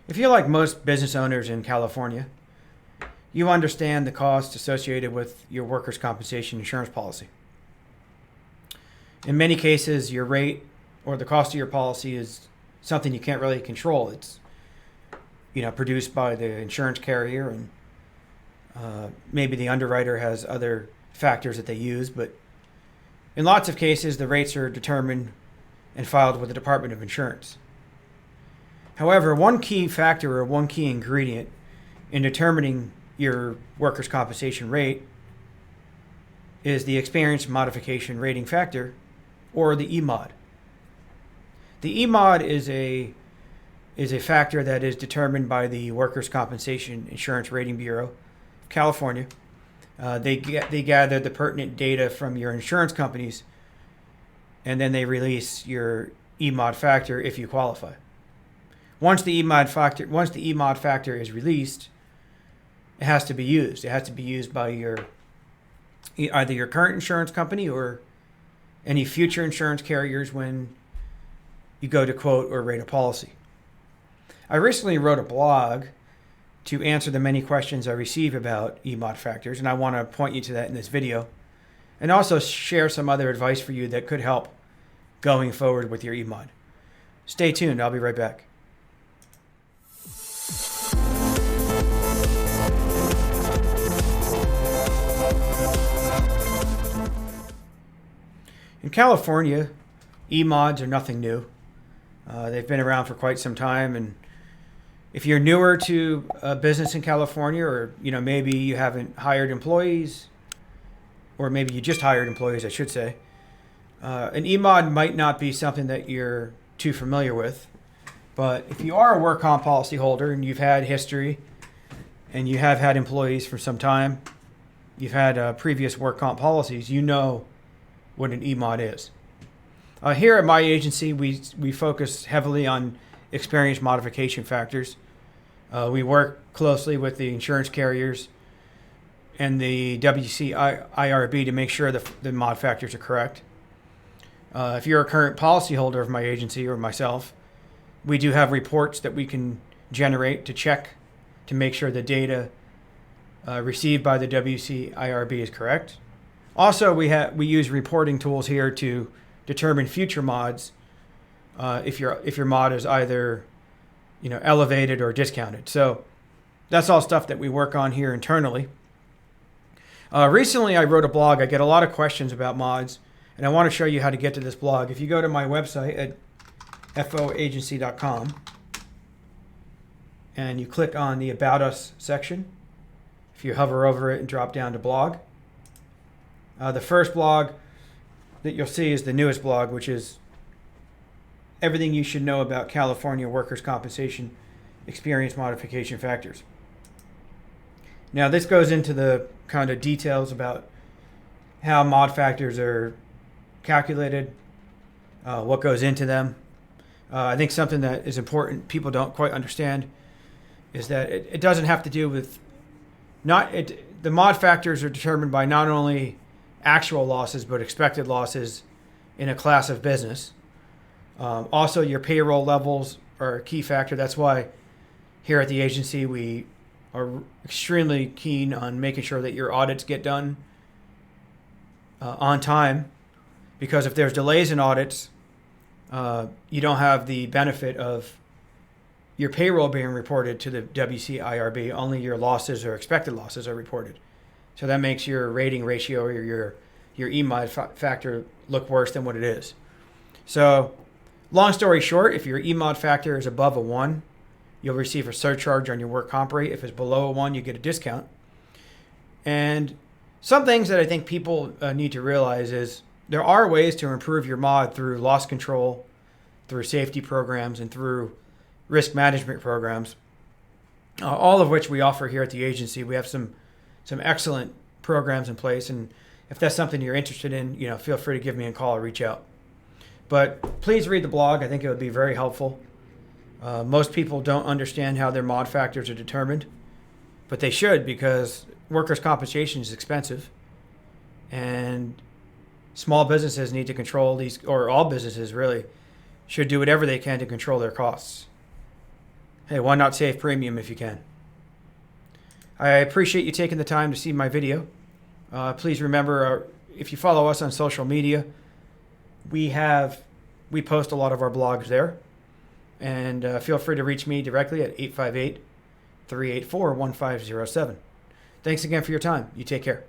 If you're like most business owners in California, you understand the costs associated with your workers' compensation insurance policy. In many cases, your rate or the cost of your policy is something you can't really control. It's produced by the insurance carrier, and maybe the underwriter has other factors that they use. But in lots of cases, the rates are determined and filed with the Department of Insurance. However, one key factor or one key ingredient in determining your workers' compensation rate is the experience modification rating factor, or the EMOD. The EMOD is a factor that is determined by the Workers' Compensation Insurance Rating Bureau of California. They gather the pertinent data from your insurance companies, and then they release your EMOD factor if you qualify. Once the EMOD factor is released, it has to be used. It has to be used by either your current insurance company or any future insurance carriers when you go to quote or rate a policy. I recently wrote a blog to answer the many questions I receive about EMOD factors, and I want to point you to that in this video, and also share some other advice for you that could help going forward with your EMOD. Stay tuned. I'll be right back. In California, EMODs are nothing new. They've been around for quite some time, and if you're newer to a business in California, or maybe you haven't hired employees, or maybe you just hired employees, I should say, an EMOD might not be something that you're too familiar with. But if you are a work comp policy holder and you've had history, and you have had employees for some time, you've had previous work comp policies, you know what an EMOD is. Here at my agency, we focus heavily on experience modification factors. We work closely with the insurance carriers and the WCIRB to make sure the mod factors are correct. If you're a current policyholder of my agency or myself, we do have reports that we can generate to check to make sure the data received by the WCIRB is correct. Also, we use reporting tools here to determine future mods if your mod is either elevated or discounted. So that's all stuff that we work on here internally. Recently, I wrote a blog. I get a lot of questions about mods, and I want to show you how to get to this blog. If you go to my website at foagency.com and you click on the About Us section, if you hover over it and drop down to blog, the first blog that you'll see is the newest blog, which is everything you should know about California workers' compensation experience modification factors. Now, this goes into the kind of details about how mod factors are calculated, what goes into them. I think something that is important, people don't quite understand, is that it doesn't have to do with the mod factors are determined by not only actual losses, but expected losses in a class of business. Also, your payroll levels are a key factor. That's why here at the agency, we are extremely keen on making sure that your audits get done on time, because if there's delays in audits, you don't have the benefit of your payroll being reported to the WCIRB. Only your losses or expected losses are reported. So that makes your rating ratio or your EMOD factor look worse than what it is. So long story short, if your EMOD factor is above a 1, you'll receive a surcharge on your work comp rate. If it's below a 1, you get a discount. And some things that I think people need to realize is there are ways to improve your mod through loss control, through safety programs, and through risk management programs, all of which we offer here at the agency. We have some excellent programs in place, and if that's something you're interested in, feel free to give me a call or reach out. But please read the blog. I think it would be very helpful. Most people don't understand how their mod factors are determined, but they should, because workers' compensation is expensive, and small businesses need to control these, or all businesses really should do whatever they can to control their costs. Hey, why not save premium if you can? I appreciate you taking the time to see my video. Please remember, if you follow us on social media, we post a lot of our blogs there. And feel free to reach me directly at 858-384-1507. Thanks again for your time. You take care.